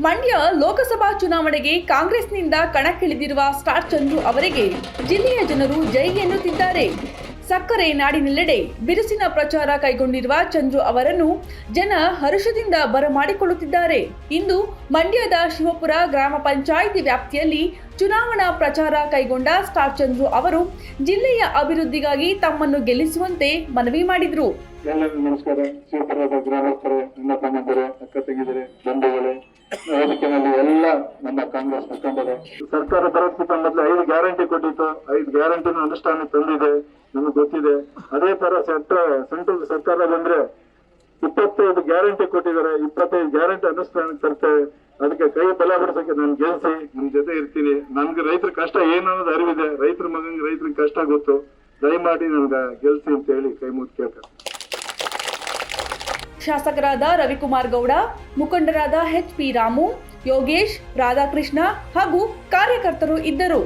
ಮಂಡ್ಯ ಲೋಕಸಭಾ ಚುನಾವಣೆಗೆ ಕಾಂಗ್ರೆಸ್ನಿಂದ ಕಣಕ್ಕಿಳಿದಿರುವ ಸ್ಟಾರ್ ಚಂದ್ರು ಅವರಿಗೆ ಜಿಲ್ಲೆಯ ಜನರು ಜೈ ಎನ್ನುತ್ತಿದ್ದಾರೆ. ಸಕ್ಕರೆ ನಾಡಿನೆಲ್ಲೆಡೆ ಬಿರುಸಿನ ಪ್ರಚಾರ ಕೈಗೊಂಡಿರುವ ಚಂದ್ರು ಅವರನ್ನು ಜನ ಹರ್ಷದಿಂದ ಬರಮಾಡಿಕೊಳ್ಳುತ್ತಿದ್ದಾರೆ. ಇಂದು ಮಂಡ್ಯದ ಶಿವಪುರ ಗ್ರಾಮ ಪಂಚಾಯಿತಿ ವ್ಯಾಪ್ತಿಯಲ್ಲಿ ಚುನಾವಣಾ ಪ್ರಚಾರ ಕೈಗೊಂಡ ಸ್ಟಾರ್ ಚಂದ್ರು ಅವರು ಜಿಲ್ಲೆಯ ಅಭಿವೃದ್ಧಿಗಾಗಿ ತಮ್ಮನ್ನು ಗೆಲ್ಲಿಸುವಂತೆ ಮನವಿ ಮಾಡಿದರು. ಎಲ್ಲರಿಗೂ ನಮಸ್ಕಾರ. ಶಿವಪುರದ ಗ್ರಾಮಸ್ಥರೇ, ಅಣ್ಣ ತಮ್ಮಂದಿರೇ, ಅಕ್ಕ ತಂಗಿದಿರೇ, ಬಂಧುಗಳೇ, ವೇದಿಕೆಯಲ್ಲಿ ಎಲ್ಲ ನಮ್ಮ ಕಾಂಗ್ರೆಸ್ ಮುಖಂಡರೇ, ಸರ್ಕಾರ ಬರೋದಕ್ಕಿಂತ ಮೊದಲು 5 ಗ್ಯಾರಂಟಿ ಕೊಟ್ಟಿತ್ತು. 5 ಗ್ಯಾರಂಟಿನ ಅನುಷ್ಠಾನ ತಂದಿದೆ, ನಮಗೆ ಗೊತ್ತಿದೆ. ಅದೇ ತರ ಸೆಂಟ್ರಲ್ ಸರ್ಕಾರ ಬಂದ್ರೆ 25 ಗ್ಯಾರಂಟಿ ಕೊಟ್ಟಿದ್ದಾರೆ. 25 ಗ್ಯಾರಂಟಿ ಅನುಷ್ಠಾನಕ್ಕೆ ತರ್ತೇವೆ. ಅದಕ್ಕೆ ಕೈ ಬಲ ಬಿಡಿಸಕ್ಕೆ ನಾನು ಗೆಲ್ಸಿ ನಿಮ್ ಜೊತೆ ಇರ್ತೀನಿ. ನನ್ಗೆ ರೈತರ ಕಷ್ಟ ಏನು ಅನ್ನೋದು ಅರಿವಿದೆ. ರೈತರ ಮಗನಿಗೆ ರೈತರಿಗೆ ಕಷ್ಟ ಗೊತ್ತು. ದಯಮಾಡಿ ನನ್ಗೆ ಗೆಲ್ಸಿ ಅಂತ ಹೇಳಿ ಕೈ ಮುಗಿ ಕೇಳ್ತಾರೆ. ಶಾಸಕರಾದ ರವಿಕುಮಾರ್ ಗೌಡ, ಮುಖಂಡರಾದ ಎಚ್.ಪಿ. ರಾಮು, ಯೋಗೇಶ್, ರಾಧಾಕೃಷ್ಣ ಹಾಗೂ ಕಾರ್ಯಕರ್ತರು ಇದ್ದರು.